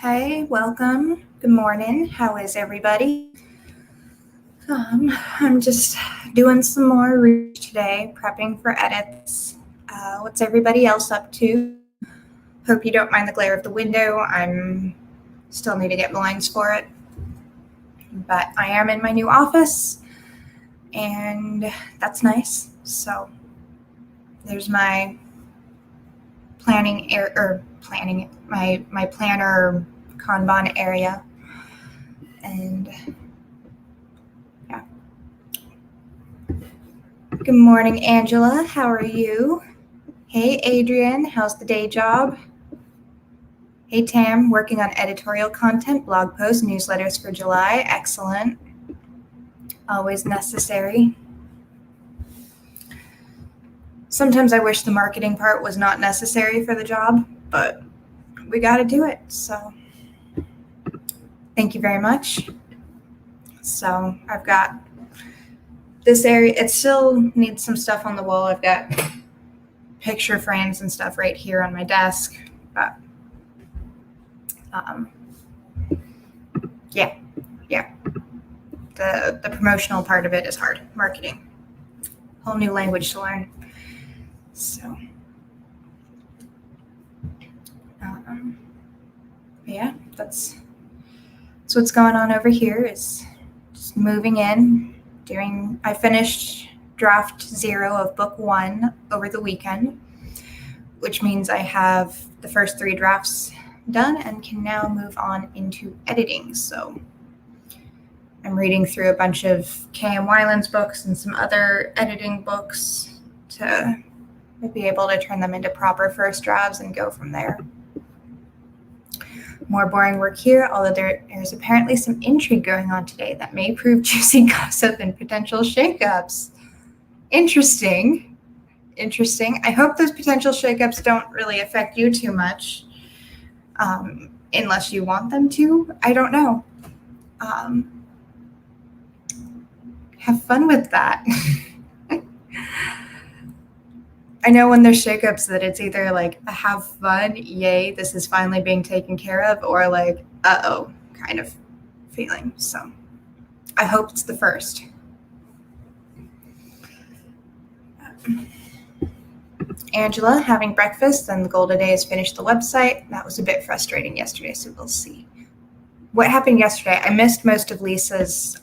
Hey, welcome. Good morning. How is everybody? I'm just doing some more research today, prepping for edits. What's everybody else up to? Hope you don't mind the glare of the window. I'm still need to get blinds for it. But I am in my new office, and that's nice. So there's my my planner Kanban area. And yeah. Good morning, Angela. How are you? Hey, Adrian. How's the day job? Hey, Tam. Working on editorial content, blog posts, newsletters for July. Excellent. Always necessary. Sometimes I wish the marketing part was not necessary for the job, but we got to do it. So thank you very much. So I've got this area. It still needs some stuff on the wall. I've got picture frames and stuff right here on my desk, but yeah. The promotional part of it is hard. Marketing, whole new language to learn. So yeah, that's what's going on over here. Is just moving in. I finished draft 0 of book 1 over the weekend, which means I have the first 3 drafts done and can now move on into editing. So I'm reading through a bunch of K.M. Weiland's books and some other editing books to be able to turn them into proper first drafts and go from there. More boring work here, although there's apparently some intrigue going on today that may prove juicy gossip and potential shakeups. Interesting. I hope those potential shakeups don't really affect you too much, unless you want them to. I don't know. Have fun with that. I know when there's shakeups that it's either like a have fun, yay, this is finally being taken care of, or like, uh-oh, kind of feeling. So I hope it's the first. Angela, having breakfast, and the goal today is finish the website. That was a bit frustrating yesterday, so we'll see. What happened yesterday, I missed most of Lisa's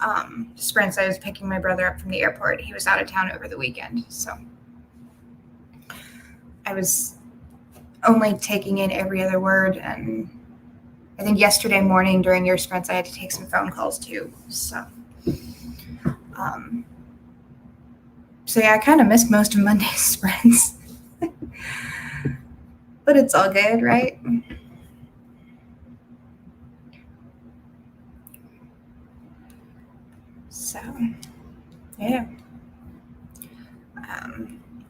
sprints. I was picking my brother up from the airport. He was out of town over the weekend, so I was only taking in every other word, and I think yesterday morning during your sprints, I had to take some phone calls too. So yeah, I kind of missed most of Monday's sprints, but it's all good, right? So yeah. I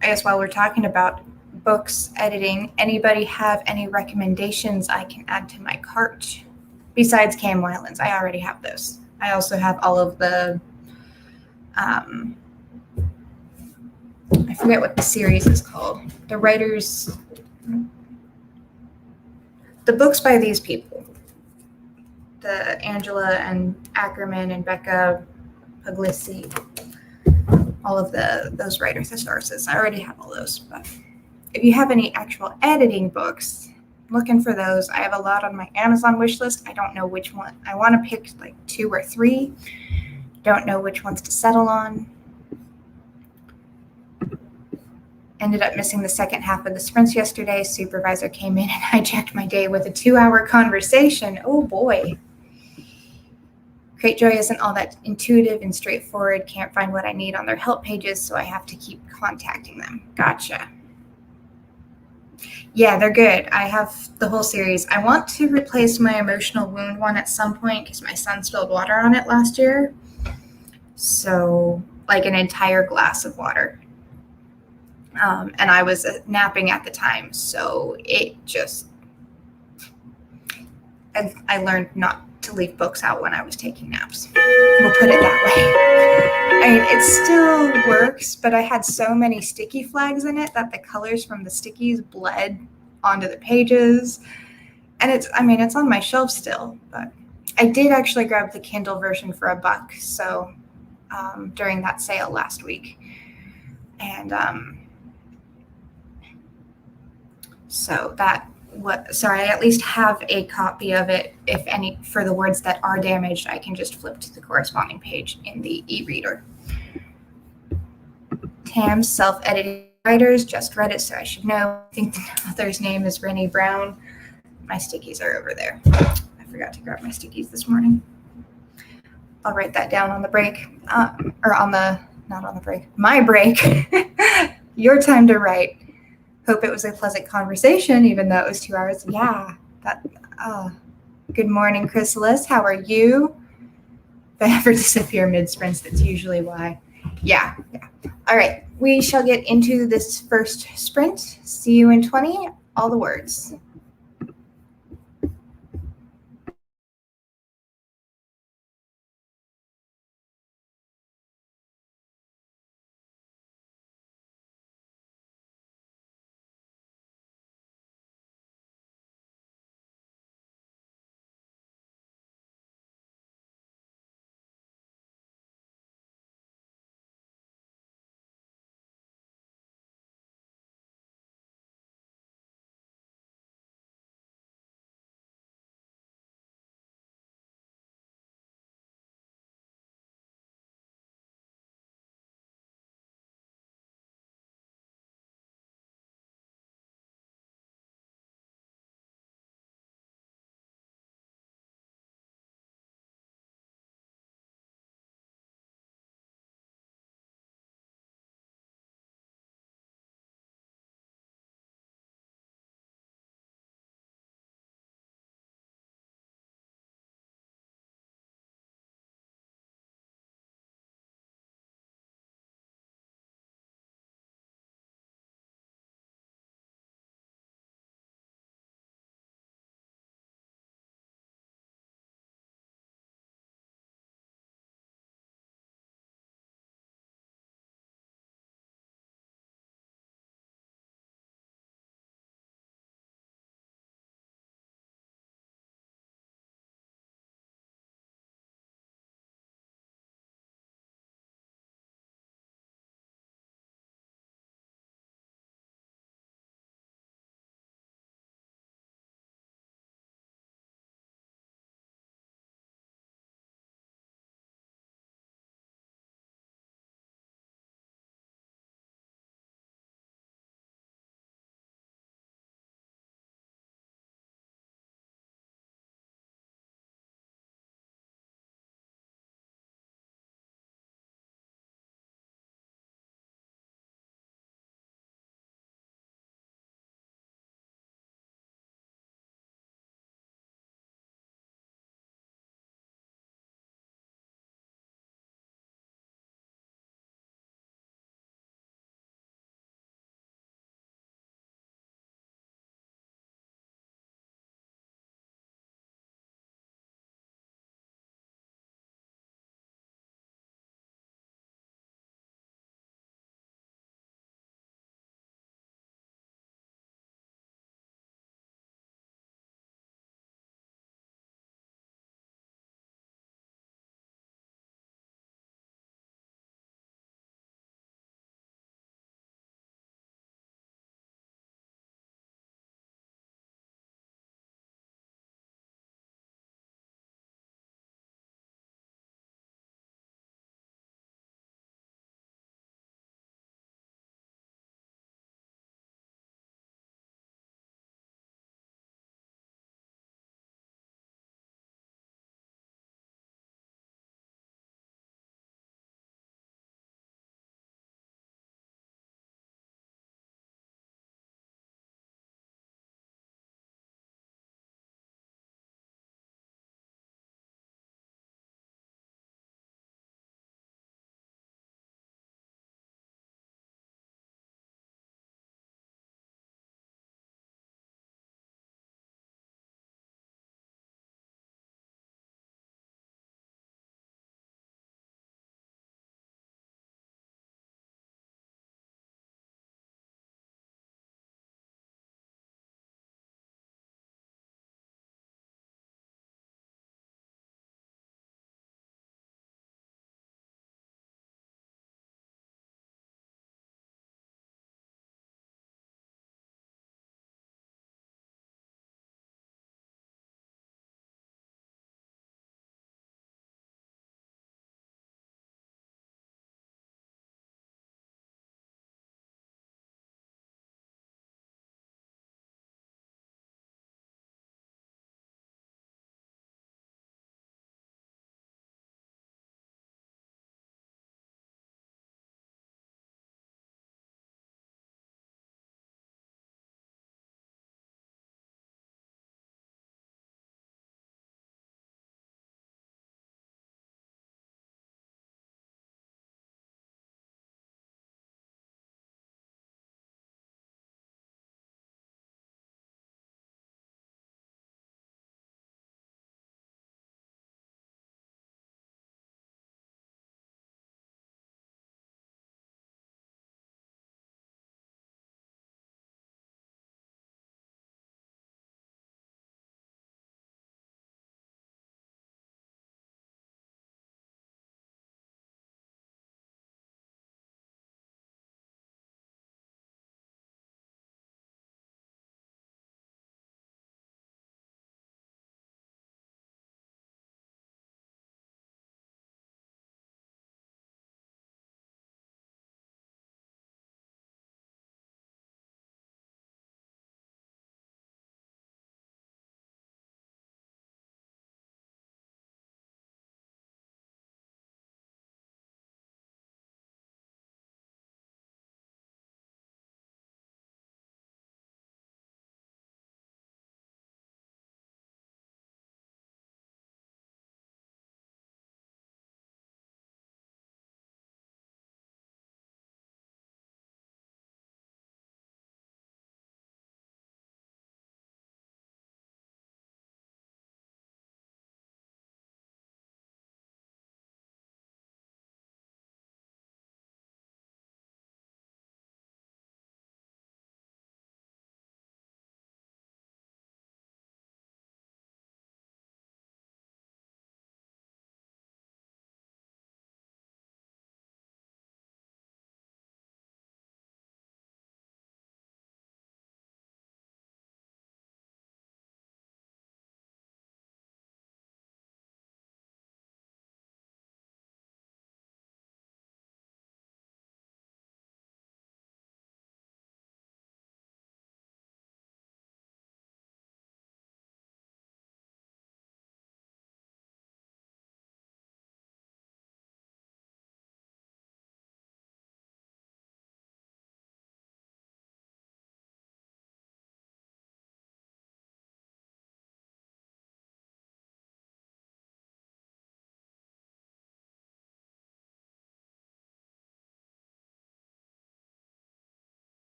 guess while we're talking about books editing, anybody have any recommendations I can add to my cart besides K.M. Weiland's? I already have those. I also have all of the I forget what the series is called. The books by these people, the Angela and Ackerman and Becca Puglisi, all of those writer thesauruses. I already have all those, but if you have any actual editing books, I'm looking for those. I have a lot on my Amazon wish list. I don't know which one. I want to pick like 2 or 3. Don't know which ones to settle on. Ended up missing the second half of the sprints yesterday. Supervisor came in and hijacked my day with a 2-hour conversation. Oh boy. Cratejoy isn't all that intuitive and straightforward. Can't find what I need on their help pages, so I have to keep contacting them. Gotcha. Yeah, they're good. I have the whole series. I want to replace my emotional wound one at some point because my son spilled water on it last year. So, like an entire glass of water. And I was napping at the time, so it just... I learned not to leave books out when I was taking naps. We'll put it that way. I mean, it still works, but I had so many sticky flags in it that the colors from the stickies bled onto the pages. And it's on my shelf still, but I did actually grab the Kindle version for $1. So during that sale last week. And so I at least have a copy of it. If any, for the words that are damaged, I can just flip to the corresponding page in the e-reader. Tam's self-edited writers just read it, so I should know. I think the author's name is Rennie Brown. My stickies are over there. I forgot to grab my stickies this morning. I'll write that down on the break, or on the, not on the break, my break. Your time to write. Hope it was a pleasant conversation, even though it was 2 hours. Yeah, good morning, Chrysalis. How are you? If I ever disappear mid-sprints, that's usually why. Yeah. All right, we shall get into this first sprint. See you in 20, all the words.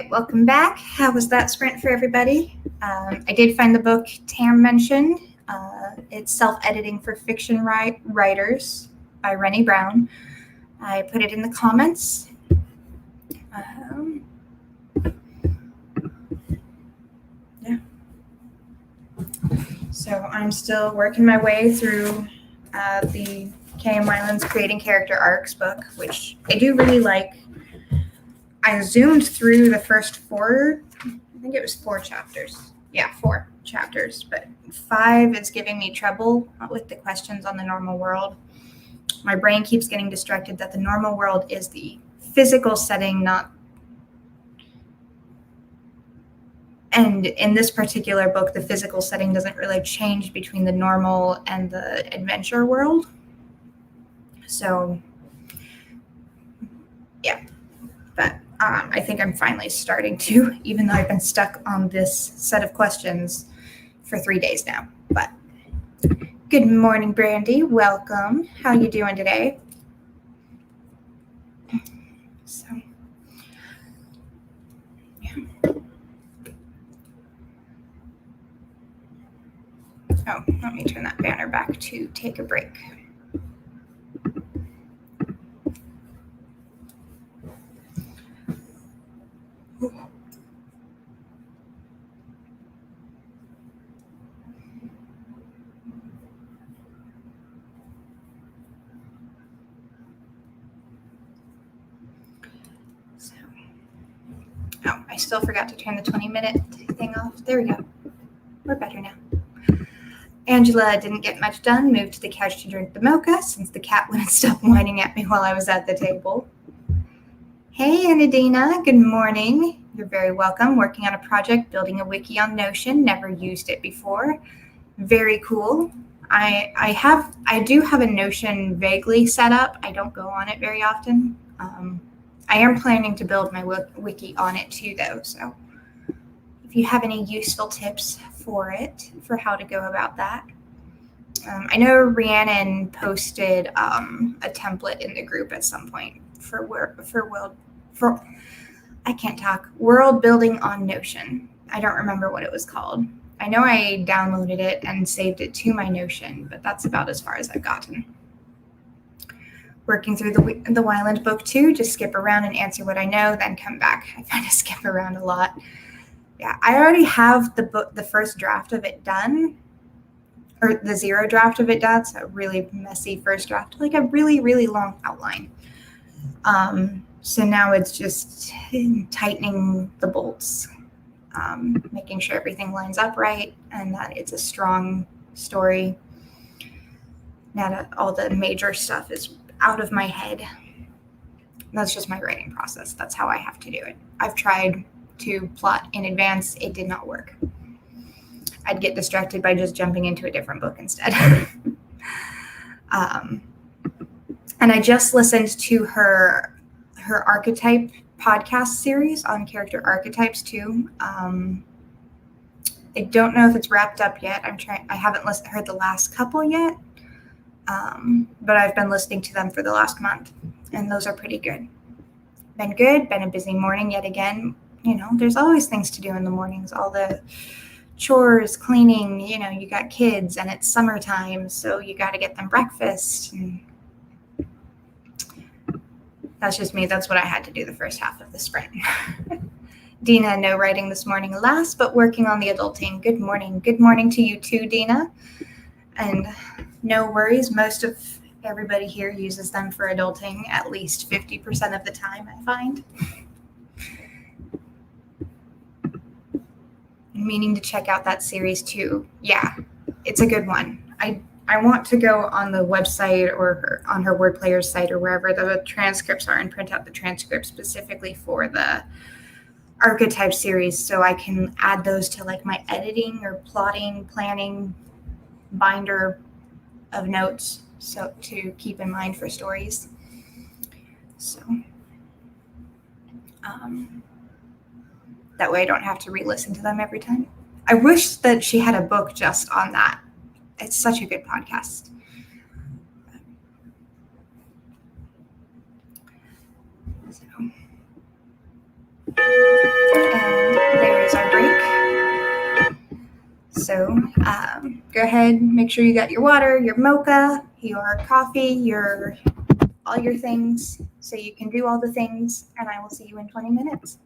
right, welcome back. How was that sprint for everybody? I did find the book Tam mentioned. It's Self-Editing for Fiction Writers by Rennie Brown. I put it in the comments. Yeah. So I'm still working my way through the K.M. Weiland's Creating Character Arcs book, which I do really like. I zoomed through the first four, I think it was 4 chapters. Yeah, 4 chapters, but 5 is giving me trouble with the questions on the normal world. My brain keeps getting distracted that the normal world is the physical setting, not. And in this particular book, the physical setting doesn't really change between the normal and the adventure world. So, yeah. But I think I'm finally starting to, even though I've been stuck on this set of questions for 3 days now. But good morning, Brandy. Welcome. How you doing today? So, yeah. Oh, let me turn that banner back to take a break. So, oh, I still forgot to turn the 20-minute thing off. There we go. We're better now. Angela didn't get much done, moved to the couch to drink the mocha since the cat wouldn't stop whining at me while I was at the table. Hey, Anadina, good morning. You're very welcome. Working on a project, building a wiki on Notion. Never used it before. Very cool. I do have a Notion vaguely set up. I don't go on it very often. I am planning to build my wiki on it too, though. So if you have any useful tips for it, for how to go about that. I know Rhiannon posted a template in the group at some point for world building on Notion. I don't remember what it was called. I know I downloaded it and saved it to my Notion, but that's about as far as I've gotten. Working through the Weiland book too, just skip around and answer what I know, then come back. I kind of skip around a lot. Yeah, I already have the first draft of it done, or the 0 draft of it done. So a really messy first draft, like a really, really long outline. So now it's just tightening the bolts, making sure everything lines up right and that it's a strong story. Now that all the major stuff is out of my head. That's just my writing process. That's how I have to do it. I've tried to plot in advance. It did not work. I'd get distracted by just jumping into a different book instead. And I just listened to her archetype podcast series on character archetypes too. I don't know if it's wrapped up yet. I haven't heard the last couple yet. But I've been listening to them for the last month, and those are pretty good. Been a busy morning yet again. You know, there's always things to do in the mornings, all the chores, cleaning, you know, you got kids and it's summertime, so you got to get them breakfast. And that's just me. That's what I had to do the first half of the sprint. Dina, no writing this morning, alas, but working on the adulting. Good morning. Good morning to you too, Dina. And no worries. Most of everybody here uses them for adulting at least 50% of the time, I find. Meaning to check out that series too. Yeah, it's a good one. I want to go on the website or on her Word Player's site or wherever the transcripts are and print out the transcripts specifically for the archetype series so I can add those to like my editing or plotting, planning binder of notes so to keep in mind for stories. So that way I don't have to re-listen to them every time. I wish that she had a book just on that. It's such a good podcast. So go ahead, make sure you got your water, your mocha, your coffee, your all your things so you can do all the things, and I will see you in 20 minutes.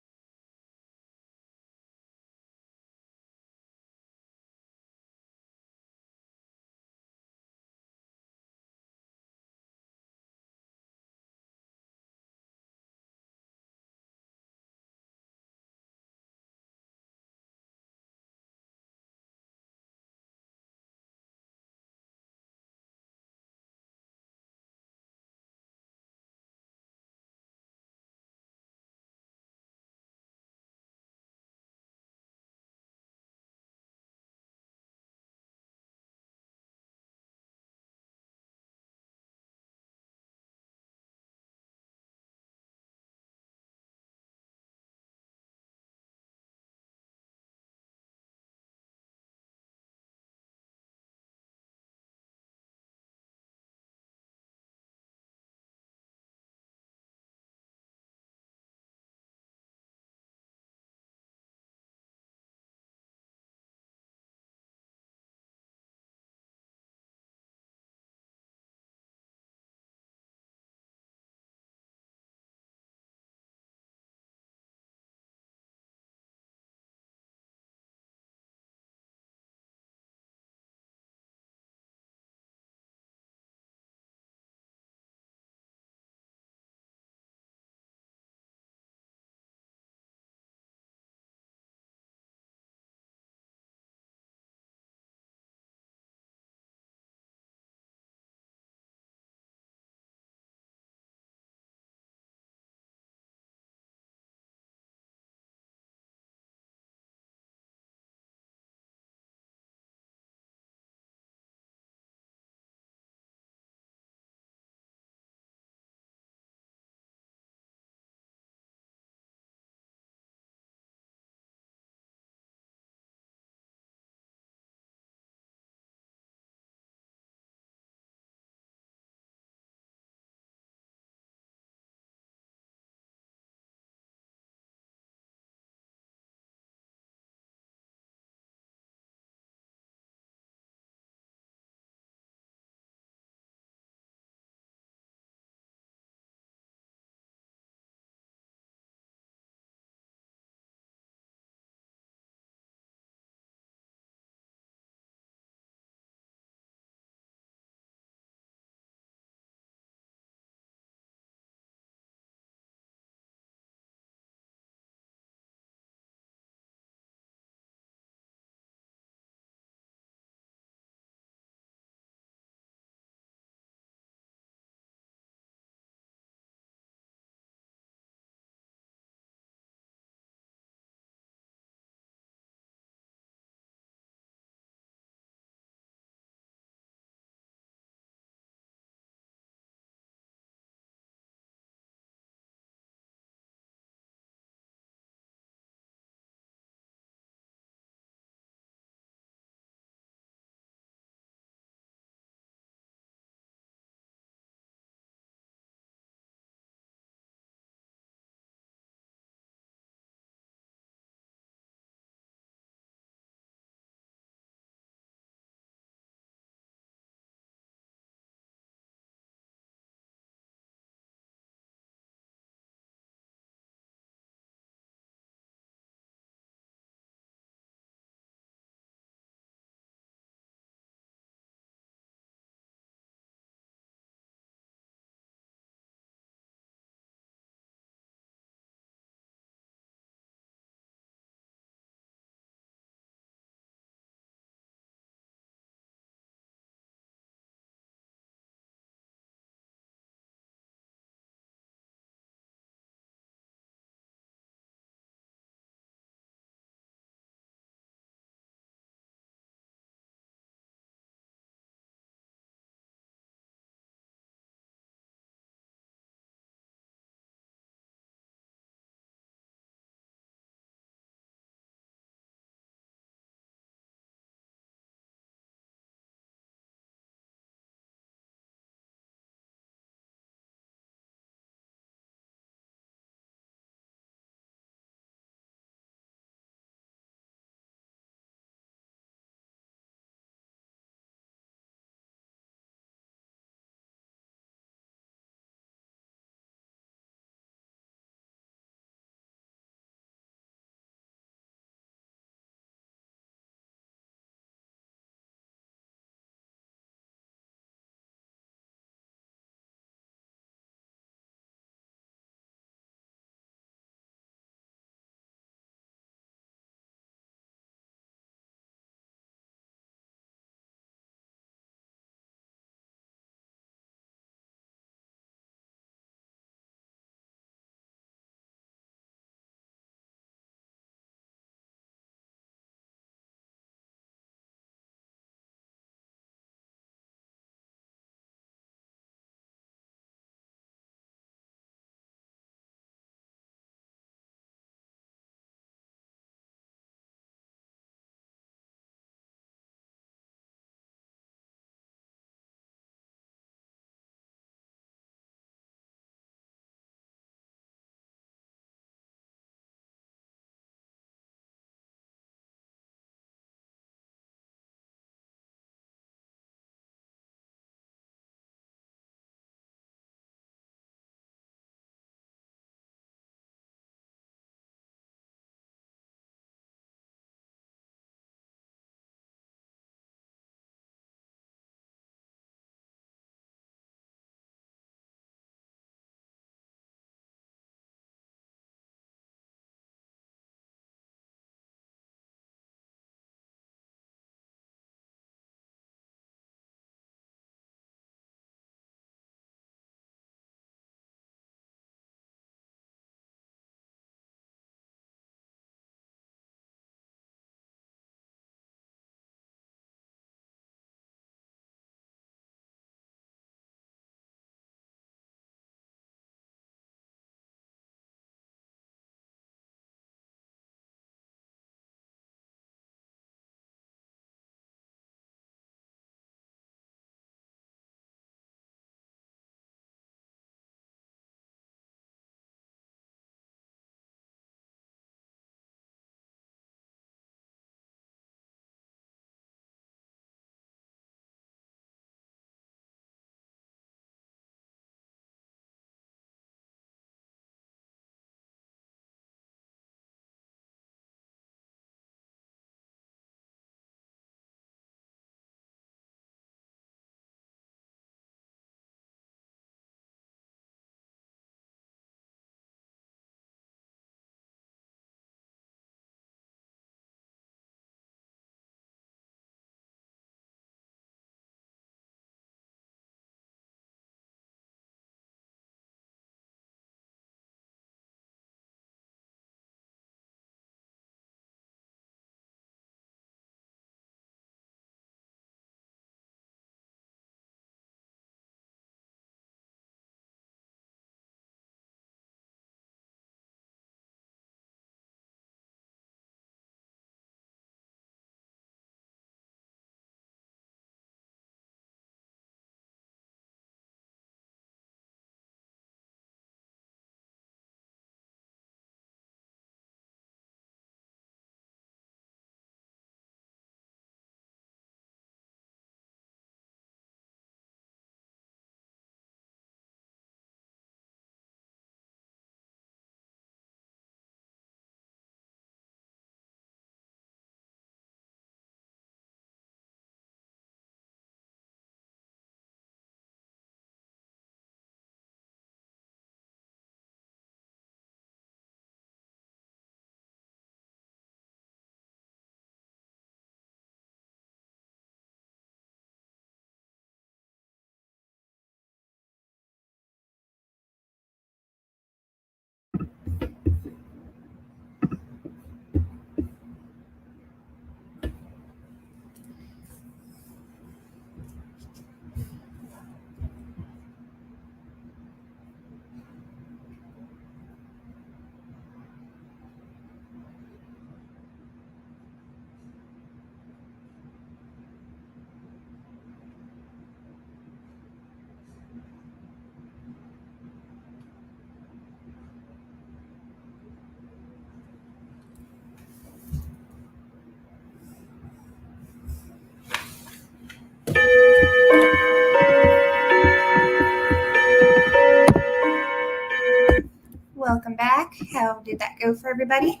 How did that go for everybody?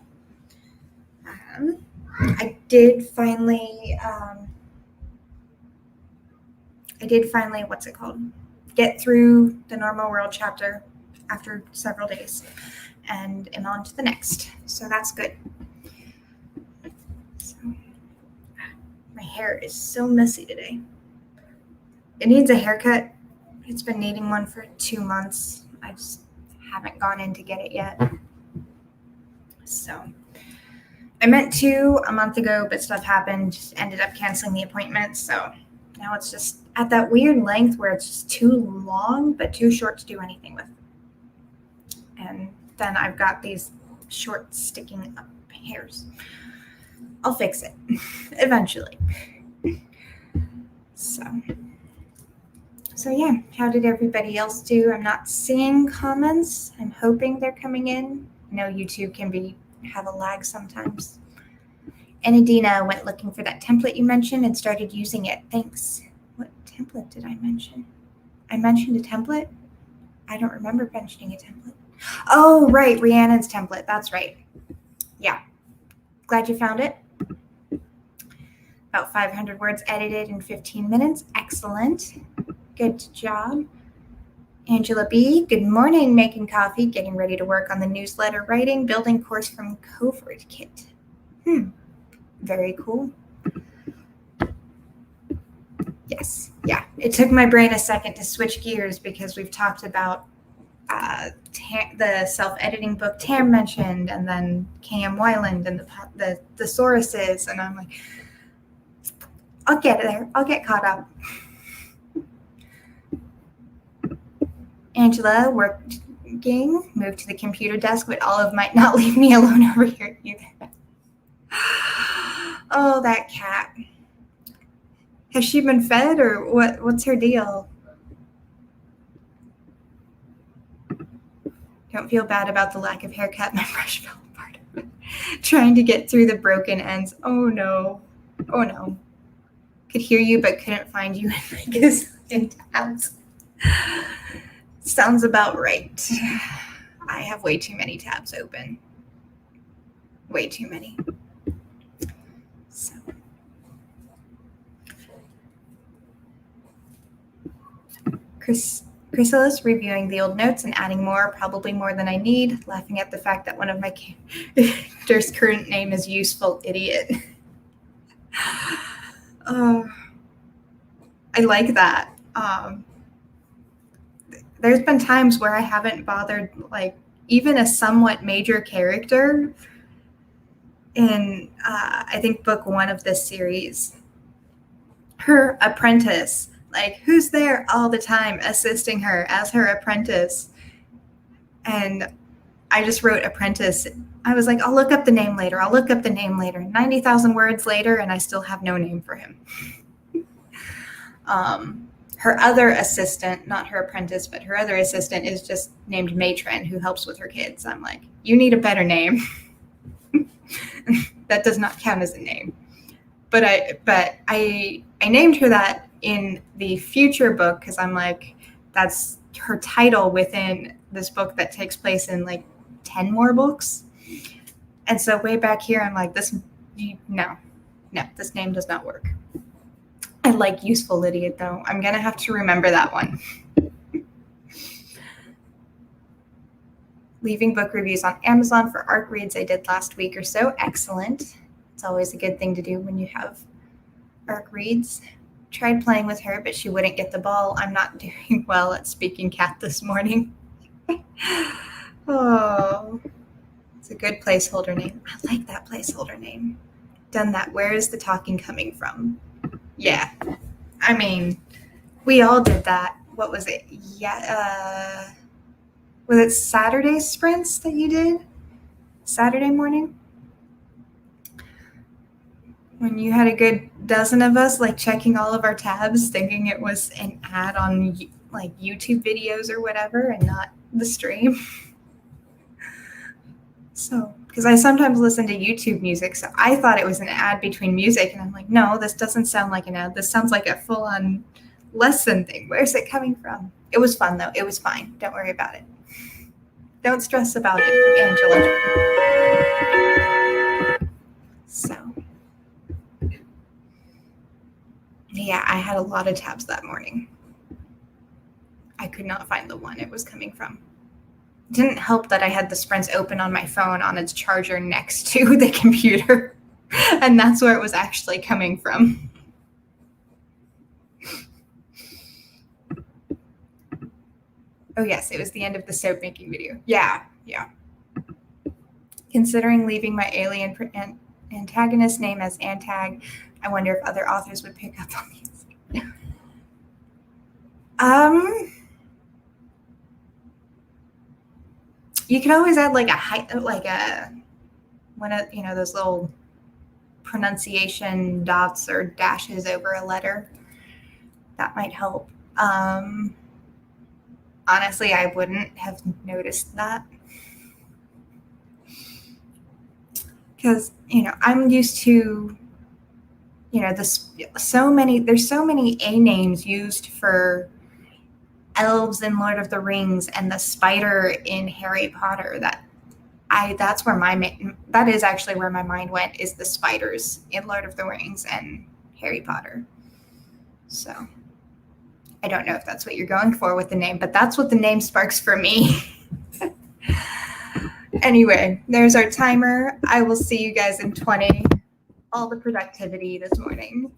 I did finally, what's it called? Get through the normal world chapter after several days and am on to the next. So that's good. So, my hair is so messy today. It needs a haircut. It's been needing one for 2 months. I just haven't gone in to get it yet. So I meant to a month ago, but stuff happened. Just ended up canceling the appointment. So now it's just at that weird length where it's just too long, but too short to do anything with. And then I've got these short sticking up hairs. I'll fix it eventually. So yeah, how did everybody else do? I'm not seeing comments. I'm hoping they're coming in. I know YouTube can have a lag sometimes. And Adina went looking for that template you mentioned and started using it. Thanks. What template did I mention? I mentioned a template? I don't remember mentioning a template. Oh, right, Rhiannon's template. That's right. Yeah. Glad you found it. About 500 words edited in 15 minutes. Excellent. Good job. Angela B., good morning, making coffee, getting ready to work on the newsletter writing, building course from Covert Kit. Very cool. Yes, yeah. It took my brain a second to switch gears because we've talked about the self-editing book Tam mentioned, and then K.M. Weiland and the thesauruses, and I'm like, I'll get there. I'll get caught up. Angela working, moved to the computer desk, but Olive might not leave me alone over here either. Oh, that cat. Has she been fed or what's her deal? Don't feel bad about the lack of haircut. My brush fell apart. Trying to get through the broken ends. Oh no. Oh no. Could hear you but couldn't find you in tabs. Sounds about right. I have way too many tabs open. Way too many. So. Chrysalis reviewing the old notes and adding more, probably more than I need, laughing at the fact that one of my characters' current name is Useful Idiot. I like that. There's been times where I haven't bothered, like, even a somewhat major character in, I think, book 1 of this series. Her apprentice, like, who's there all the time assisting her as her apprentice? And I just wrote apprentice. I was like, I'll look up the name later. 90,000 words later, and I still have no name for him. Her other assistant, not her apprentice, but her other assistant is just named Matron, who helps with her kids. I'm like, you need a better name. That does not count as a name. But I named her that in the future book because I'm like, that's her title within this book that takes place in like 10 more books. And so way back here, I'm like, this name does not work. I like Useful Idiot, though. I'm going to have to remember that one. Leaving book reviews on Amazon for ARC reads I did last week or so. Excellent. It's always a good thing to do when you have ARC reads. Tried playing with her, but she wouldn't get the ball. I'm not doing well at speaking cat this morning. Oh, it's a good placeholder name. I like that placeholder name. Done that. Where is the talking coming from? Yeah, I mean, we all did that. What was it? Yeah, was it Saturday sprints that you did? Saturday morning? When you had a good dozen of us, like, checking all of our tabs, thinking it was an ad on, like, YouTube videos or whatever and not the stream. So, because I sometimes listen to YouTube music, so I thought it was an ad between music, and I'm like, no, this doesn't sound like an ad. This sounds like a full-on lesson thing. Where's it coming from? It was fun, though. It was fine. Don't worry about it. Don't stress about it, Angela. So, yeah, I had a lot of tabs that morning. I could not find the one it was coming from. It didn't help that I had the sprints open on my phone on its charger next to the computer, and that's where it was actually coming from. Oh, yes, it was the end of the soap making video. Yeah. Considering leaving my alien antagonist name as Antag, I wonder if other authors would pick up on these. You could always add like one of those little pronunciation dots or dashes over a letter. That might help. Honestly, I wouldn't have noticed that because I'm used to there's so many A names used for elves in Lord of the Rings and the spider in Harry Potter that's where that is actually where my mind went, is the spiders in Lord of the Rings and Harry Potter. So I don't know if that's what you're going for with the name, but that's what the name sparks for me. Anyway, there's our timer. I will see you guys in 20. All the productivity this morning.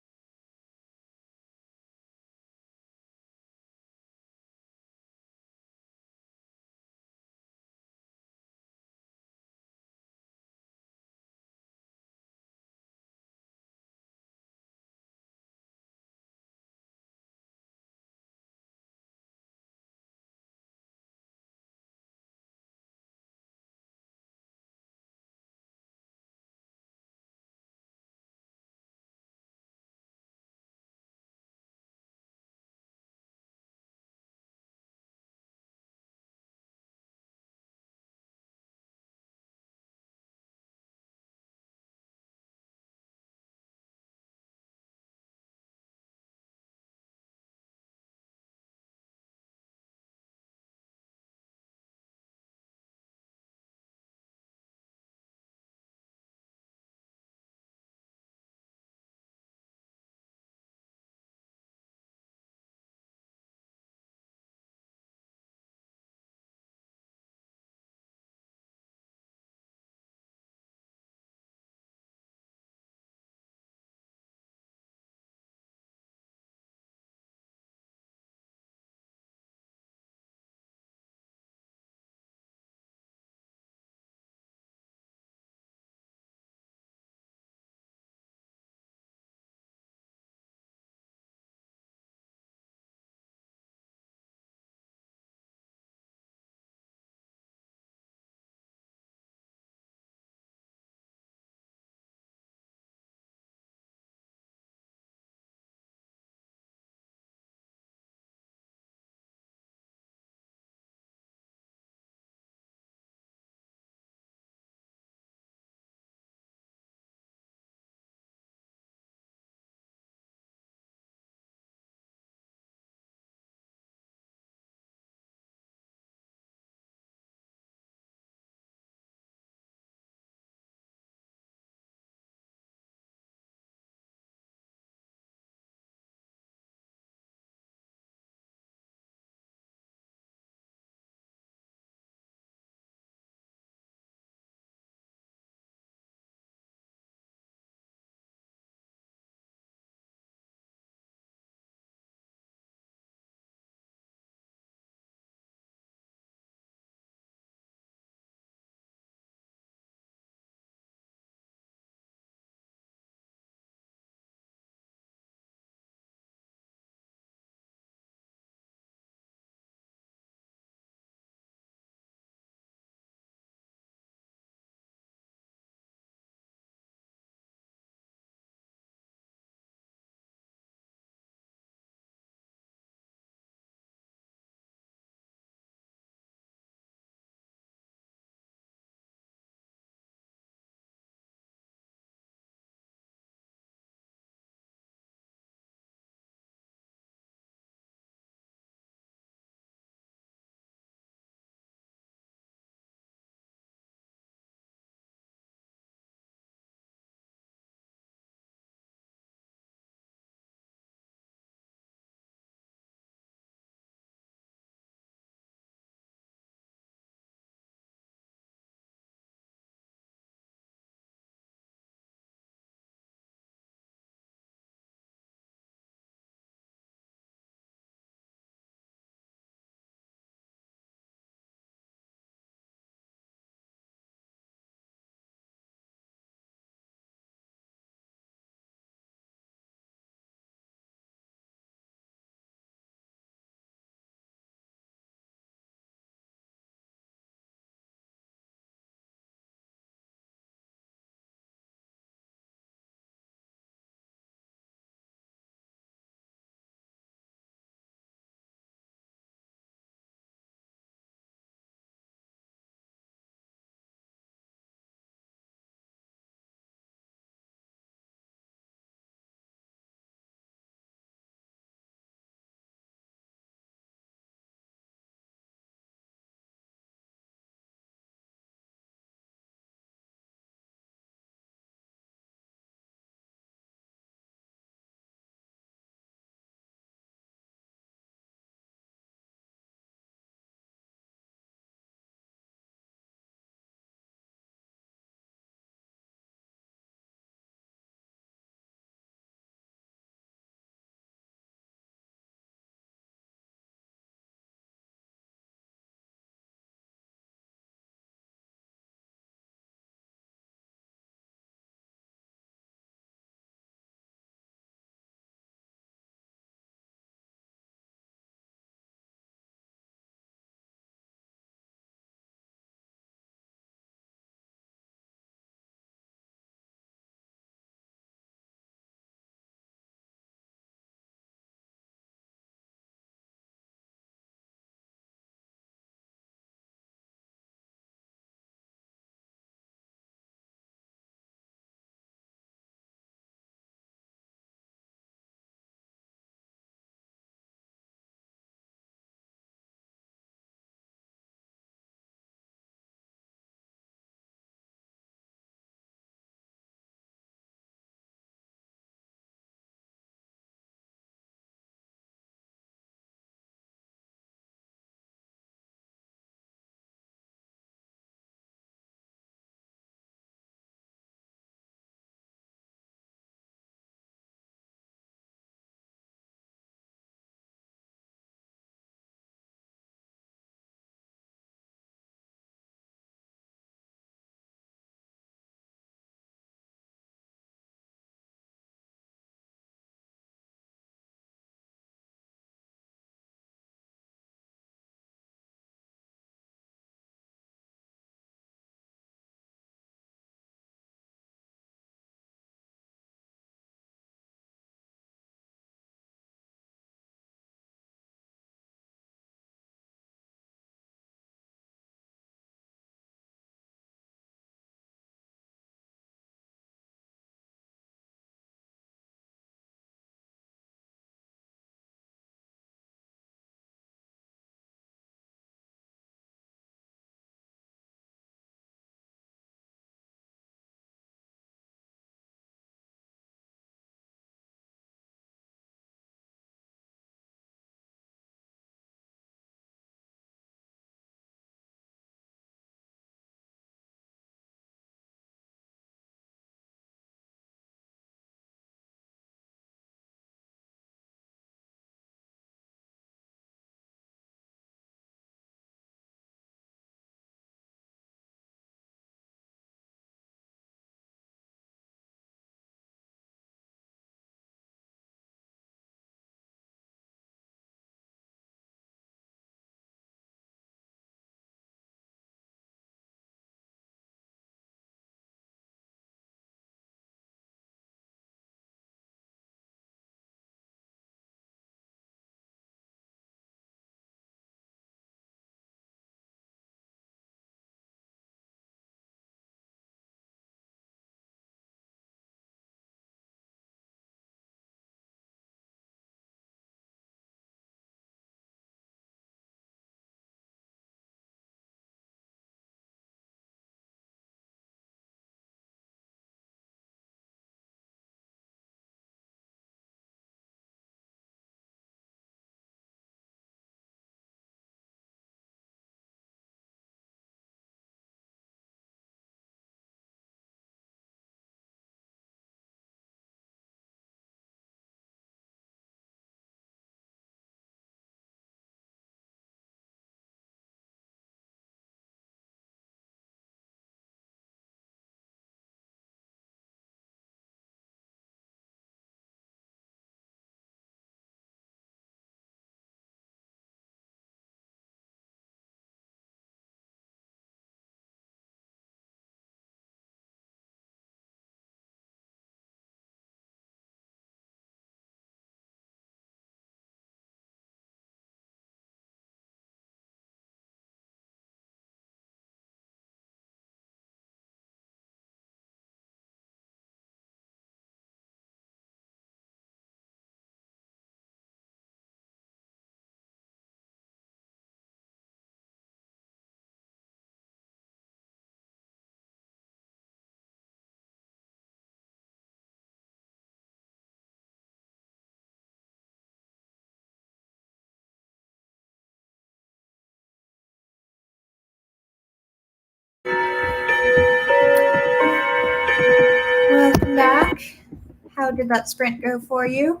How did that sprint go for you?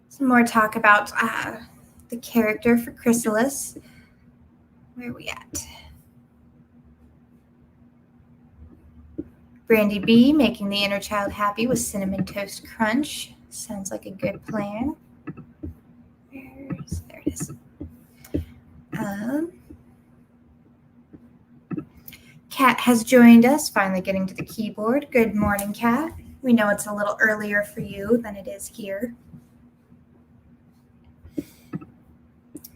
Some more talk about the character for Chrysalis. Where are we at? Brandy B making the inner child happy with Cinnamon Toast Crunch. Sounds like a good plan. There it is. Kat has joined us, finally getting to the keyboard. Good morning, Kat. We know it's a little earlier for you than it is here.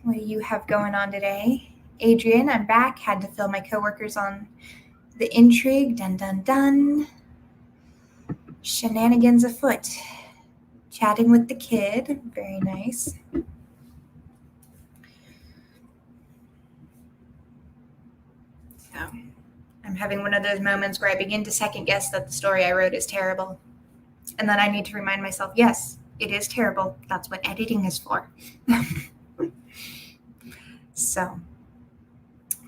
What do you have going on today? Adrian, I'm back. Had to fill my coworkers on the intrigue. Dun, dun, dun. Shenanigans afoot. Chatting with the kid. Very nice. So, I'm having one of those moments where I begin to second guess that the story I wrote is terrible. And then I need to remind myself, yes, it is terrible. That's what editing is for. So,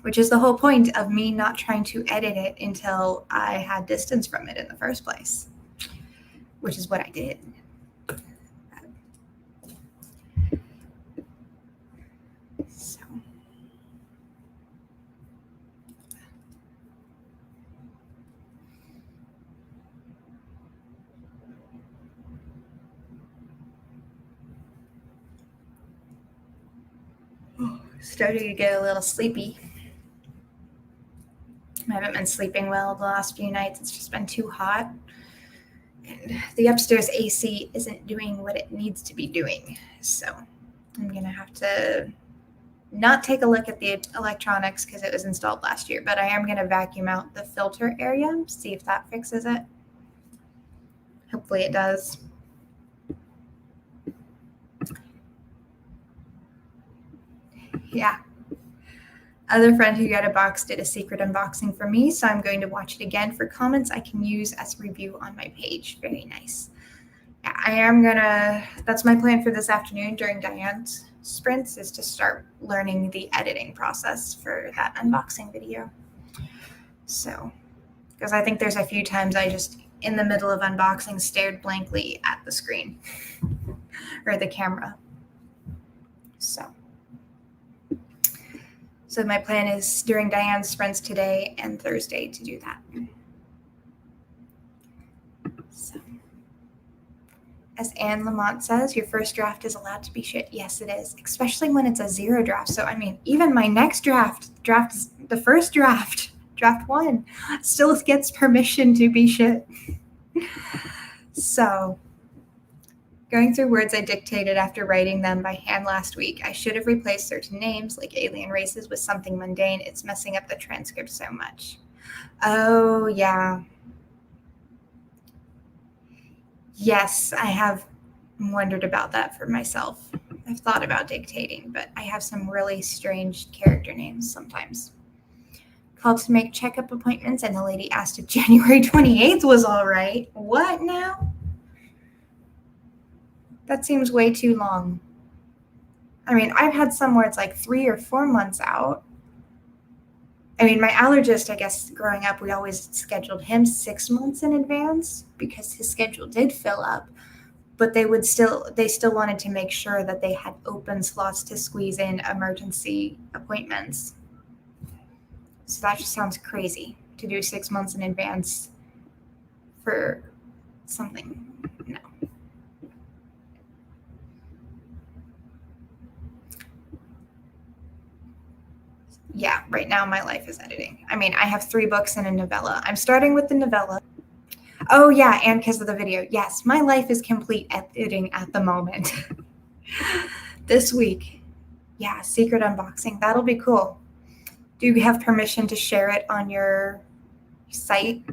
which is the whole point of me not trying to edit it until I had distance from it in the first place, which is what I did. So. Starting to get a little sleepy. I haven't been sleeping well the last few nights. It's just been too hot. And the upstairs AC isn't doing what it needs to be doing. So I'm going to have to not take a look at the electronics because it was installed last year, but I am going to vacuum out the filter area, see if that fixes it. Hopefully it does. Yeah. Other friend who got a box did a secret unboxing for me, so I'm going to watch it again for comments I can use as a review on my page. Very nice. Yeah, I am gonna, that's my plan for this afternoon during Diane's sprints, is to start learning the editing process for that unboxing video. So, because I think there's a few times I just, in the middle of unboxing, stared blankly at the screen or the camera. So my plan is during Diane's sprints today and Thursday to do that. So, as Anne Lamont says, your first draft is allowed to be shit. Yes, it is, especially when it's a zero draft. So, I mean, even my next the first draft 1, still gets permission to be shit. So, going through words I dictated after writing them by hand last week, I should have replaced certain names like alien races with something mundane. It's messing up the transcript so much. Oh, yeah. Yes, I have wondered about that for myself. I've thought about dictating, but I have some really strange character names sometimes. Called to make checkup appointments, and the lady asked if January 28th was all right. What now? That seems way too long. I mean, I've had some where it's like 3 or 4 months out. I mean, my allergist, I guess, growing up, we always scheduled him 6 months in advance because his schedule did fill up. But they still wanted to make sure that they had open slots to squeeze in emergency appointments. So that just sounds crazy to do 6 months in advance for something. No. Yeah, right now my life is editing. I mean, I have 3 books and a novella. I'm starting with the novella. Oh, yeah, and because of the video. Yes, my life is complete editing at the moment. This week. Yeah, secret unboxing. That'll be cool. Do you have permission to share it on your site?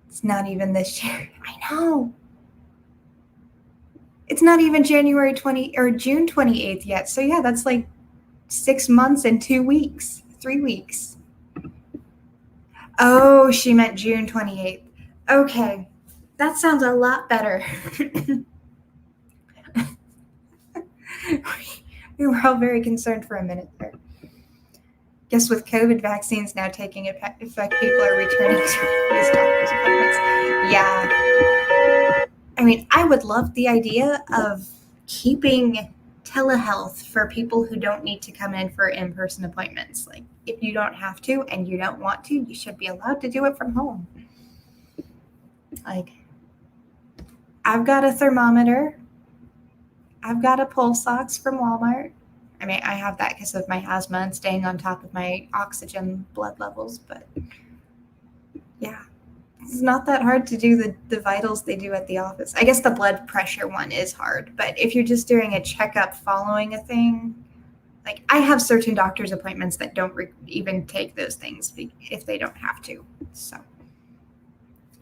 It's not even this year. I know. It's not even January 20 or June 28th yet. So yeah, that's like 6 months and 2 weeks, 3 weeks. Oh, she meant June 28th. Okay, that sounds a lot better. We were all very concerned for a minute there. guess with COVID vaccines now taking effect, people are returning to these doctor's appointments. Yeah. I mean, I would love the idea of keeping telehealth for people who don't need to come in for in-person appointments. Like, if you don't have to and you don't want to, you should be allowed to do it from home. Like, I've got a thermometer. I've got a pulse ox from Walmart. I mean, I have that because of my asthma and staying on top of my oxygen blood levels, but yeah. It's not that hard to do the vitals they do at the office. I guess the blood pressure one is hard, but if you're just doing a checkup following a thing, like I have certain doctor's appointments that don't even take those things if they don't have to. So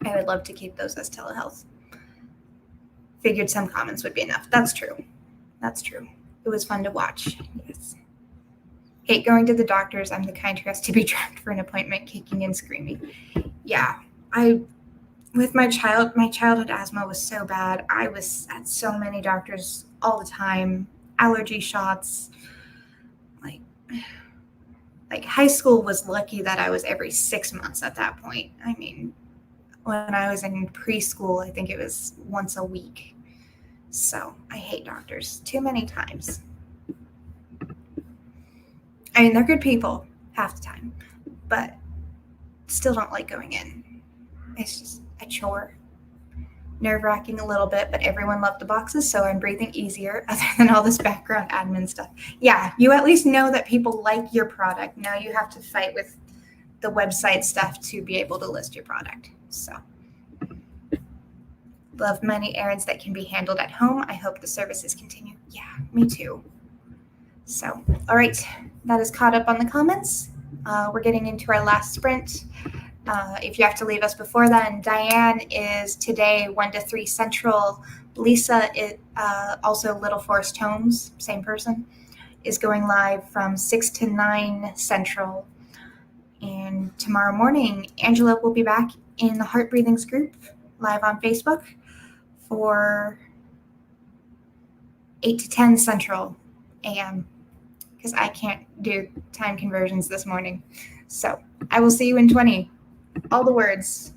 I would love to keep those as telehealth. Figured some comments would be enough. That's true. That's true. It was fun to watch. Yes. Hate going to the doctors. I'm the kind who has to be dragged for an appointment, kicking and screaming. Yeah, with my childhood asthma was so bad. I was at so many doctors all the time, allergy shots. Like high school was lucky that I was every 6 months at that point. I mean, when I was in preschool, I think it was once a week. So I hate doctors too many times. I mean, they're good people half the time, but still don't like going in. It's just a chore. Nerve-wracking a little bit, but everyone loved the boxes, so I'm breathing easier other than all this background admin stuff. Yeah, you at least know that people like your product. Now you have to fight with the website stuff to be able to list your product. So love many errands that can be handled at home. I hope the services continue. Yeah, me too. So, all right, that is caught up on the comments. We're getting into our last sprint. If you have to leave us before then, Diane is today 1 to 3 Central. Lisa is also Little Forest Homes, same person, is going live from 6 to 9 Central. And tomorrow morning, Angela will be back in the Heart Breathings group live on Facebook for 8 to 10 Central AM because I can't do time conversions this morning. So I will see you in 20. All the words.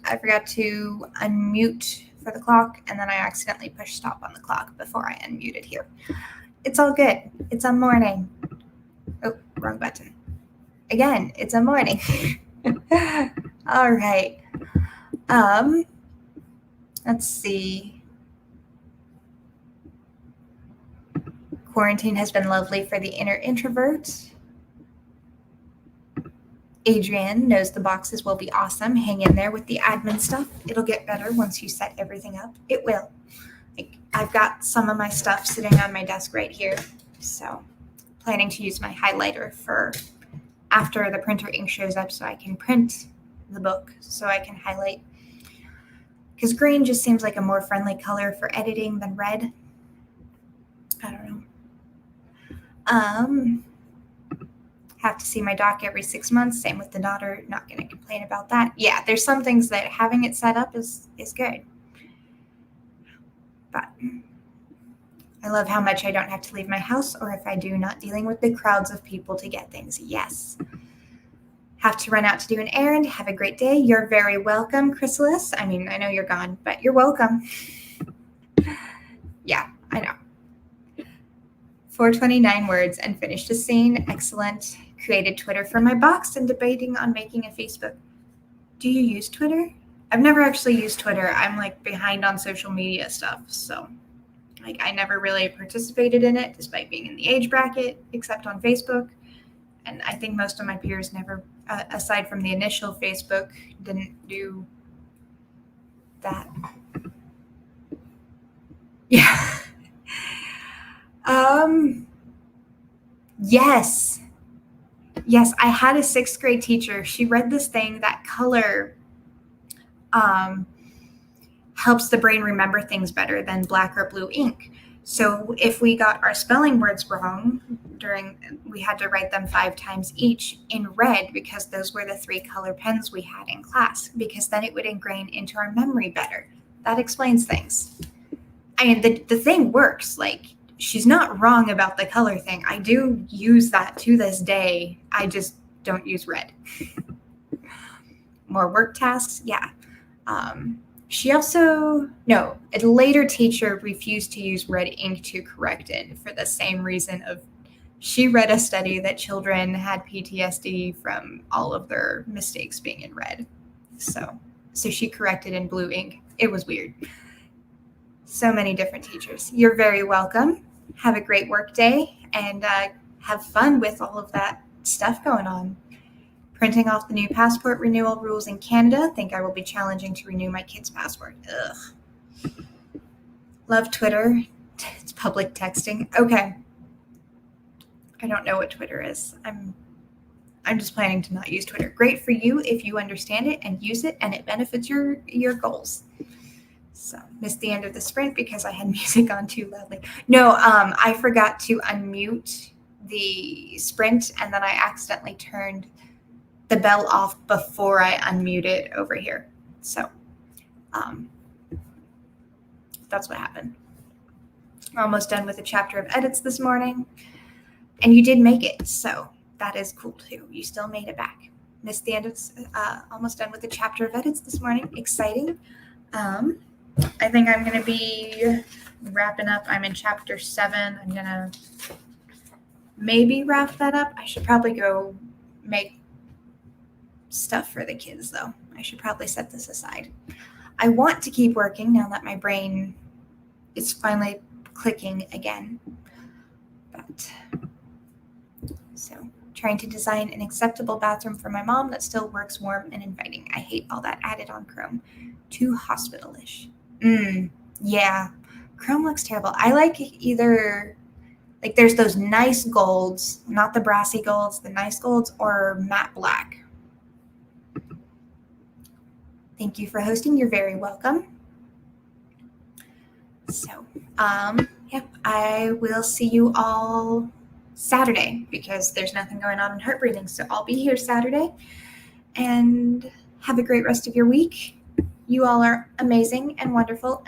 I forgot to unmute for the clock, and then I accidentally pushed stop on the clock before I unmuted here. It's all good. It's a morning. Oh, wrong button. Again, it's a morning. All right. Let's see. Quarantine has been lovely for the inner introvert. Adrian knows the boxes will be awesome. Hang in there with the admin stuff. It'll get better once you set everything up. It will. I've got some of my stuff sitting on my desk right here. So planning to use my highlighter for after the printer ink shows up so I can print the book so I can highlight. Because green just seems like a more friendly color for editing than red. I don't know. Have to see my doc every 6 months. Same with the daughter. Not going to complain about that. Yeah, there's some things that having it set up is good. But I love how much I don't have to leave my house, or if I do, not dealing with the crowds of people to get things. Yes. Have to run out to do an errand. Have a great day. You're very welcome, Chrysalis. I mean, I know you're gone, but you're welcome. Yeah, I know. 429 words and finished a scene. Excellent. Created Twitter for my box and debating on making a Facebook. Do you use Twitter? I've never actually used Twitter. I'm like behind on social media stuff. So like I never really participated in it despite being in the age bracket, except on Facebook. And I think most of my peers never, aside from the initial Facebook, didn't do that. Yeah. Yes, I had a 6th grade teacher. She read this thing that color helps the brain remember things better than black or blue ink. So if we got our spelling words wrong we had to write them 5 times each in red because those were the 3 color pens we had in class, because then it would ingrain into our memory better. That explains things. I mean, the thing works. Like, she's not wrong about the color thing. I do use that to this day. I just don't use red. More work tasks? Yeah. She also, no, a later teacher refused to use red ink to correct it for the same reason of she read a study that children had PTSD from all of their mistakes being in red. So she corrected in blue ink. It was weird. So many different teachers. You're very welcome. Have a great work day and have fun with all of that stuff going on. Printing off the new passport renewal rules in Canada. Think I will be challenging to renew my kid's passport. Ugh. Love Twitter. It's public texting. Okay. I don't know what Twitter is. I'm just planning to not use Twitter. Great for you if you understand it and use it and it benefits your goals. So missed the end of the sprint because I had music on too loudly. No, I forgot to unmute the sprint and then I accidentally turned the bell off before I unmuted over here. So that's what happened. We're almost done with a chapter of edits this morning. And you did make it, so that is cool too. You still made it back. Missed the end of, almost done with the chapter of edits this morning. Exciting. I think I'm going to be wrapping up. I'm in chapter 7. I'm going to maybe wrap that up. I should probably go make stuff for the kids, though. I should probably set this aside. I want to keep working now that my brain is finally clicking again. But so trying to design an acceptable bathroom for my mom that still works warm and inviting. I hate all that added on Chrome. Too hospital-ish. Yeah. Chrome looks terrible. I like either, like there's those nice golds, not the brassy golds, the nice golds, or matte black. Thank you for hosting. You're very welcome. So, yeah, I will see you all Saturday because there's nothing going on in heart breathing. So I'll be here Saturday and have a great rest of your week. You all are amazing and wonderful.